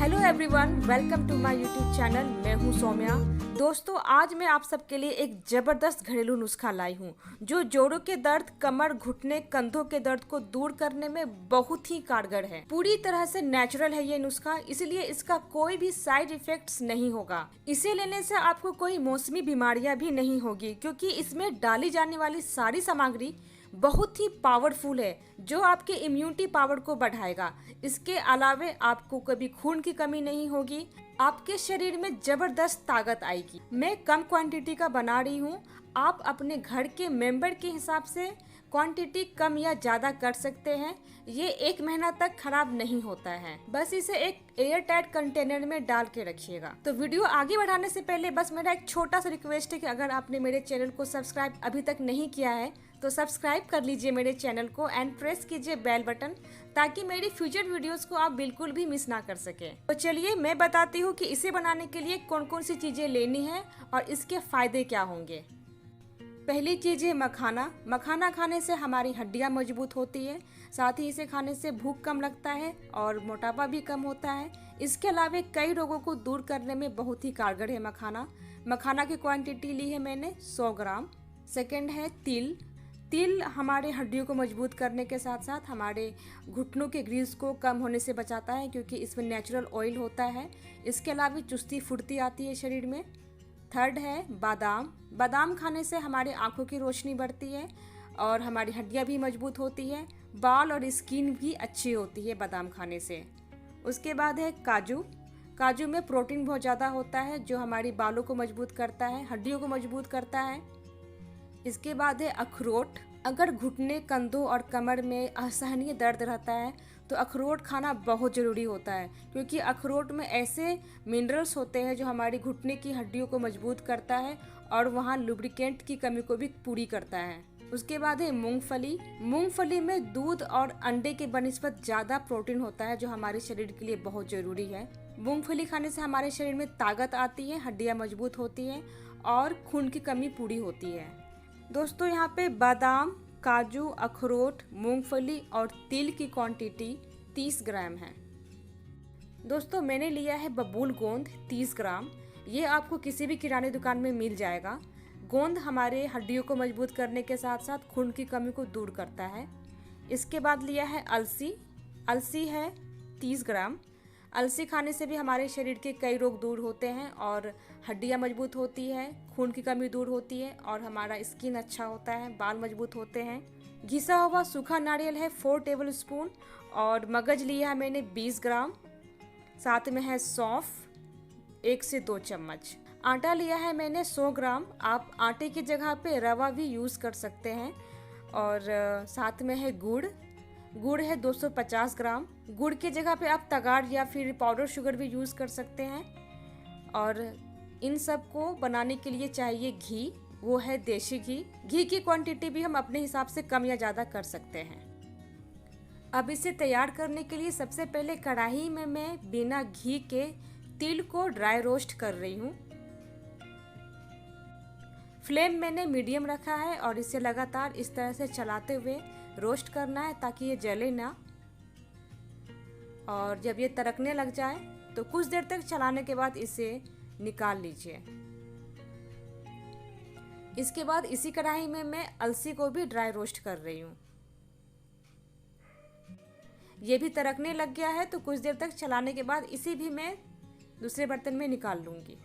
Hello everyone, welcome to my YouTube channel. मैं हूं सौम्या। दोस्तों, आज मैं आप सबके लिए एक ज़बरदस्त घरेलू नुस्खा लाई हूं जो जोड़ों के दर्द, कमर, घुटने, कंधों के दर्द को दूर करने में बहुत ही कारगर है। पूरी तरह से नेचुरल है ये नुस्खा, इसलिए इसका कोई भी साइड इफेक्ट्स नहीं होगा। इसे लेने से आपको कोई मौसमी बीमारियां भी नहीं होगी, क्योंकि इसमें डाली जाने वाली सारी सामग्री बहुत ही पावरफुल है जो आपके इम्यूनिटी पावर को बढ़ाएगा। इसके अलावे आपको कभी खून की कमी नहीं होगी, आपके शरीर में जबरदस्त ताकत आएगी। मैं कम क्वांटिटी का बना रही हूँ, आप अपने घर के मेंबर के हिसाब से क्वांटिटी कम या ज़्यादा कर सकते हैं। ये 1 महीना तक खराब नहीं होता है। बस इसे एक एयर टाइट कंटेनर में डाल के रखिएगा। तो वीडियो आगे बढ़ाने से पहले बस मेरा एक छोटा सा रिक्वेस्ट है कि अगर आपने मेरे चैनल को सब्सक्राइब अभी तक नहीं किया है तो सब्सक्राइब कर लीजिए मेरे चैनल को एंड प्रेस कीजिए बेल बटन, ताकि मेरी फ्यूचर वीडियोस को आप बिल्कुल भी मिस ना कर सके। तो चलिए मैं बताती हूँ कि इसे बनाने के लिए कौन कौन सी चीज़ें लेनी है और इसके फायदे क्या होंगे। पहली चीज़ है मखाना। मखाना खाने से हमारी हड्डियाँ मजबूत होती है, साथ ही इसे खाने से भूख कम लगता है और मोटापा भी कम होता है। इसके अलावा कई रोगों को दूर करने में बहुत ही कारगर है मखाना। मखाना की क्वांटिटी ली है मैंने 100 ग्राम। सेकंड है तिल। तिल हमारे हड्डियों को मजबूत करने के साथ साथ हमारे घुटनों के ग्रीस को कम होने से बचाता है, क्योंकि इसमें नेचुरल ऑयल होता है। इसके अलावा चुस्ती फुर्ती आती है शरीर में। थर्ड है बादाम। बादाम खाने से हमारे आंखों की रोशनी बढ़ती है और हमारी हड्डियां भी मजबूत होती है। बाल और स्किन भी अच्छी होती है बादाम खाने से। उसके बाद है काजू। काजू में प्रोटीन बहुत ज़्यादा होता है जो हमारी बालों को मजबूत करता है, हड्डियों को मजबूत करता है। इसके बाद है अखरोट। अगर घुटने, कंधों और कमर में असहनीय दर्द रहता है तो अखरोट खाना बहुत ज़रूरी होता है, क्योंकि अखरोट में ऐसे मिनरल्स होते हैं जो हमारी घुटने की हड्डियों को मजबूत करता है और वहाँ लुब्रिकेंट की कमी को भी पूरी करता है। उसके बाद है मूंगफली। मूंगफली में दूध और अंडे के बनिस्बत ज़्यादा प्रोटीन होता है जो हमारे शरीर के लिए बहुत ज़रूरी है। मूंगफली खाने से हमारे शरीर में ताकत आती है, हड्डियाँ मजबूत होती हैं और खून की कमी पूरी होती है। दोस्तों, यहाँ पे बादाम, काजू, अखरोट, मूंगफली और तिल की क्वांटिटी 30 ग्राम है। दोस्तों, मैंने लिया है बबूल गोंद 30 ग्राम। ये आपको किसी भी किराने दुकान में मिल जाएगा। गोंद हमारे हड्डियों को मजबूत करने के साथ साथ खून की कमी को दूर करता है। इसके बाद लिया है अलसी। अलसी है 30 ग्राम। अलसी खाने से भी हमारे शरीर के कई रोग दूर होते हैं और हड्डियां मजबूत होती है, खून की कमी दूर होती है और हमारा स्किन अच्छा होता है, बाल मजबूत होते हैं। घिसा हुआ सूखा नारियल है 4 टेबल स्पून और मगज लिया है मैंने 20 ग्राम। साथ में है सौंफ 1 से 2 चम्मच। आटा लिया है मैंने 100 ग्राम। आप आटे की जगह पे रवा भी यूज़ कर सकते हैं। और साथ में है गुड़। गुड़ है 250 ग्राम। गुड़ की जगह पे आप तगाड़ या फिर पाउडर शुगर भी यूज़ कर सकते हैं। और इन सब को बनाने के लिए चाहिए घी, वो है देसी घी। घी की क्वांटिटी भी हम अपने हिसाब से कम या ज़्यादा कर सकते हैं। अब इसे तैयार करने के लिए सबसे पहले कढ़ाई में मैं बिना घी के तिल को ड्राई रोस्ट कर रही हूँ। फ्लेम मैंने मीडियम रखा है और इसे लगातार इस तरह से चलाते हुए रोस्ट करना है ताकि ये जले ना। और जब ये तड़कने लग जाए तो कुछ देर तक चलाने के बाद इसे निकाल लीजिए। इसके बाद इसी कढ़ाई में मैं अलसी को भी ड्राई रोस्ट कर रही हूँ। ये भी तड़कने लग गया है तो कुछ देर तक चलाने के बाद इसे भी मैं दूसरे बर्तन में निकाल लूँगी।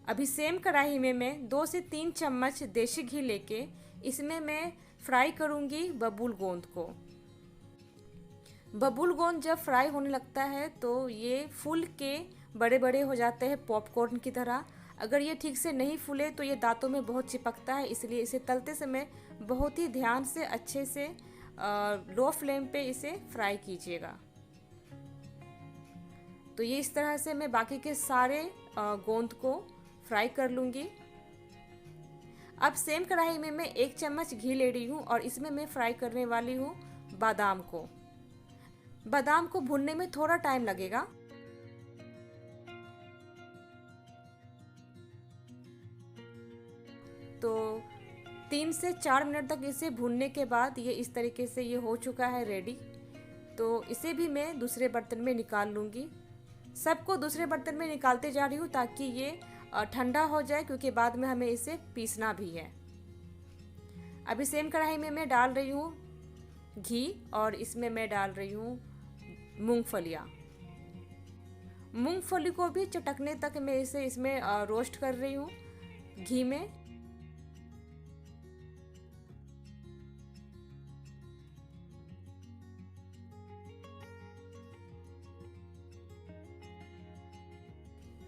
अभी सेम कढ़ाई में मैं 2 से 3 चम्मच देसी घी लेके इसमें मैं फ्राई करूँगी बबूल गोंद को। बबूल गोंद जब फ्राई होने लगता है तो ये फूल के बड़े बड़े हो जाते हैं पॉपकॉर्न की तरह। अगर ये ठीक से नहीं फूले तो ये दांतों में बहुत चिपकता है, इसलिए इसे तलते समय बहुत ही ध्यान से अच्छे से लो फ्लेम पे इसे फ्राई कीजिएगा। तो ये इस तरह से मैं बाकी के सारे गोंद को फ्राई कर लूँगी। अब सेम कढ़ाई में मैं 1 चम्मच घी ले रही हूँ और इसमें मैं फ्राई करने वाली हूँ बादाम को। बादाम को भूनने में थोड़ा टाइम लगेगा। तो 3 से 4 मिनट तक इसे भूनने के बाद ये इस तरीके से ये हो चुका है रेडी। तो इसे भी मैं दूसरे बर्तन में निकाल लूँगी। सबको दूसरे बर्तन में निकालते जा रही हूँ ताकि ये ठंडा हो जाए, क्योंकि बाद में हमें इसे पीसना भी है। अभी सेम कढ़ाई में मैं डाल रही हूँ घी और इसमें मैं डाल रही हूँ मूंगफलियाँ। मूंगफली को भी चटकने तक मैं इसे इसमें रोस्ट कर रही हूँ घी में।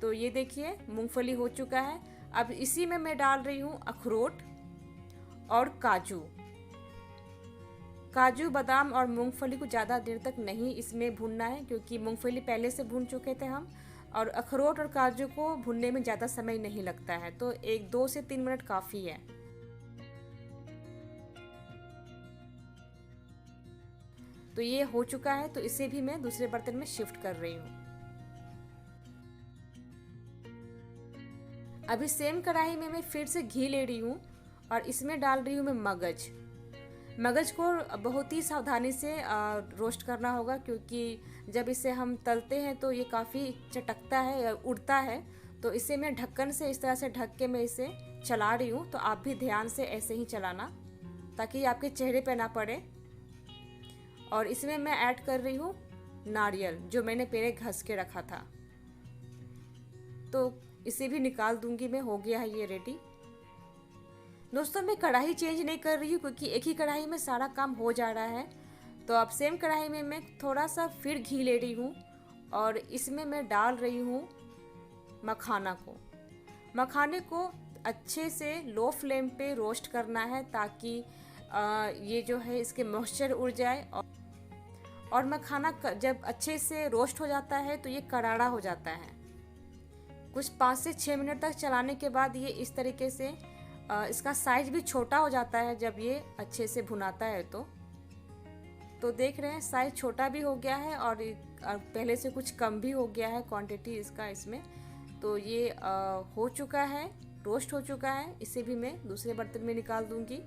तो ये देखिए मूंगफली हो चुका है। अब इसी में मैं डाल रही हूँ अखरोट और काजू। काजू, बादाम और मूंगफली को ज़्यादा देर तक नहीं इसमें भूनना है, क्योंकि मूंगफली पहले से भून चुके थे हम, और अखरोट और काजू को भूनने में ज़्यादा समय नहीं लगता है, तो 2 से 3 मिनट काफ़ी है। तो ये हो चुका है, तो इसे भी मैं दूसरे बर्तन में शिफ्ट कर रही हूँ। अभी सेम कढ़ाई में मैं फिर से घी ले रही हूँ और इसमें डाल रही हूँ मैं मगज। मगज को बहुत ही सावधानी से रोस्ट करना होगा, क्योंकि जब इसे हम तलते हैं तो ये काफ़ी चटकता है या उड़ता है। तो इसे मैं ढक्कन से इस तरह से ढक के मैं इसे चला रही हूँ। तो आप भी ध्यान से ऐसे ही चलाना ताकि ये आपके चेहरे पे ना पड़े। और इसमें मैं ऐड कर रही हूँ नारियल, जो मैंने पहले घस के रखा था। तो इसे भी निकाल दूंगी मैं। हो गया है ये रेडी। दोस्तों, मैं कढ़ाई चेंज नहीं कर रही हूँ, क्योंकि एक ही कढ़ाई में सारा काम हो जा रहा है। तो अब सेम कढ़ाई में मैं थोड़ा सा फिर घी ले रही हूँ और इसमें मैं डाल रही हूँ मखाना को। मखाने को अच्छे से लो फ्लेम पे रोस्ट करना है, ताकि ये जो है इसके मॉइस्चर उड़ जाए। और मखाना जब अच्छे से रोस्ट हो जाता है तो ये करारा हो जाता है। कुछ 5 से 6 मिनट तक चलाने के बाद ये इस तरीके से इसका साइज भी छोटा हो जाता है जब ये अच्छे से भुनाता है। तो देख रहे हैं साइज छोटा भी हो गया है और पहले से कुछ कम भी हो गया है क्वांटिटी इसका इसमें। तो ये हो चुका है, रोस्ट हो चुका है। इसे भी मैं दूसरे बर्तन में निकाल दूंगी।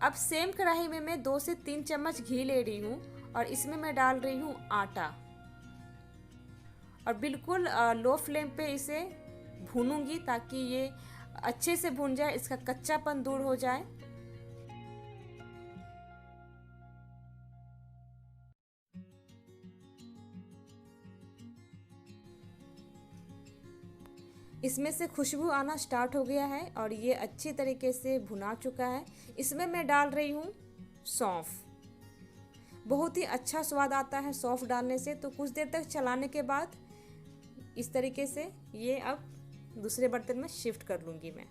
अब सेम कढ़ाई में मैं 2 से 3 चम्मच घी ले रही हूँ और इसमें मैं डाल रही हूँ आटा, और बिल्कुल लो फ्लेम पे इसे भूनूंगी ताकि ये अच्छे से भून जाए, इसका कच्चापन दूर हो जाए। इसमें से खुशबू आना स्टार्ट हो गया है और ये अच्छी तरीके से भुना चुका है। इसमें मैं डाल रही हूँ सौंफ। बहुत ही अच्छा स्वाद आता है सौंफ डालने से। तो कुछ देर तक चलाने के बाद इस तरीके से ये अब दूसरे बर्तन में शिफ्ट कर लूँगी मैं।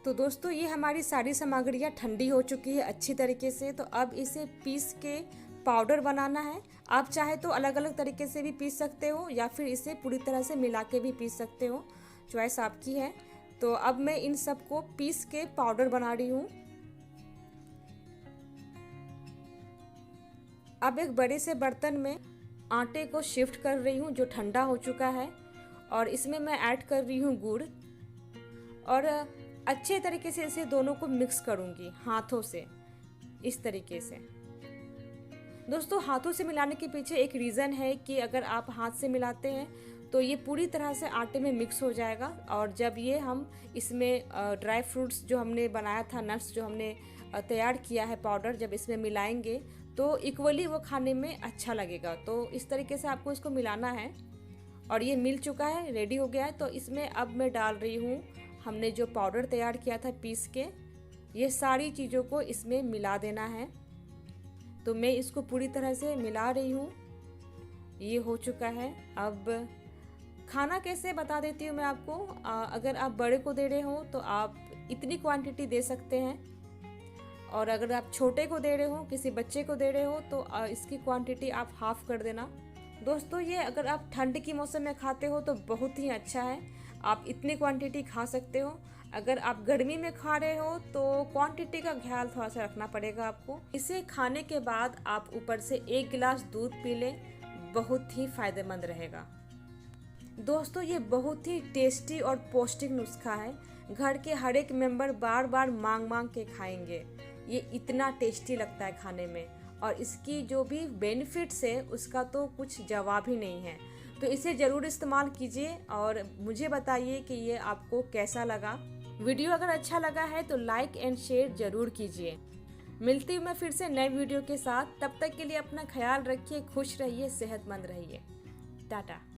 तो दोस्तों, ये हमारी सारी सामग्रियाँ ठंडी हो चुकी है अच्छी तरीके से। तो अब इसे पीस के पाउडर बनाना है। आप चाहे तो अलग अलग तरीके से भी पीस सकते हो या फिर इसे पूरी तरह से मिला के भी पीस सकते हो, चॉइस आपकी है। तो अब मैं इन सबको पीस के पाउडर बना रही हूँ। अब एक बड़े से बर्तन में आटे को शिफ्ट कर रही हूँ जो ठंडा हो चुका है, और इसमें मैं ऐड कर रही हूँ गुड़, और अच्छे तरीके से इसे दोनों को मिक्स करूँगी हाथों से इस तरीके से। दोस्तों, हाथों से मिलाने के पीछे एक रीज़न है कि अगर आप हाथ से मिलाते हैं तो ये पूरी तरह से आटे में मिक्स हो जाएगा, और जब ये हम इसमें ड्राई फ्रूट्स जो हमने बनाया था, नट्स जो हमने तैयार किया है पाउडर, जब इसमें मिलाएंगे तो इक्वली वो खाने में अच्छा लगेगा। तो इस तरीके से आपको इसको मिलाना है। और ये मिल चुका है, रेडी हो गया है। तो इसमें अब मैं डाल रही हूँ हमने जो पाउडर तैयार किया था पीस के। ये सारी चीज़ों को इसमें मिला देना है। तो मैं इसको पूरी तरह से मिला रही हूँ। ये हो चुका है। अब खाना कैसे बता देती हूँ मैं आपको। अगर आप बड़े को दे रहे हो तो आप इतनी क्वांटिटी दे सकते हैं, और अगर आप छोटे को दे रहे हो, किसी बच्चे को दे रहे हो, तो इसकी क्वांटिटी आप हाफ कर देना। दोस्तों, ये अगर आप ठंड की मौसम में खाते हो तो बहुत ही अच्छा है। आप इतनी क्वांटिटी खा सकते हो। अगर आप गर्मी में खा रहे हो तो क्वांटिटी का ख्याल थोड़ा सा रखना पड़ेगा आपको। इसे खाने के बाद आप ऊपर से 1 गिलास दूध पी लें, बहुत ही फायदेमंद रहेगा। दोस्तों, ये बहुत ही टेस्टी और पौष्टिक नुस्खा है। घर के हर एक मेंबर बार बार मांग मांग के खाएंगे। ये इतना टेस्टी लगता है खाने में, और इसकी जो भी बेनिफिट्स है उसका तो कुछ जवाब ही नहीं है। तो इसे ज़रूर इस्तेमाल कीजिए और मुझे बताइए कि ये आपको कैसा लगा। वीडियो अगर अच्छा लगा है तो लाइक एंड शेयर ज़रूर कीजिए। मिलती हूँ मैं फिर से नए वीडियो के साथ। तब तक के लिए अपना ख्याल रखिए, खुश रहिए, सेहतमंद रहिए। टाटा।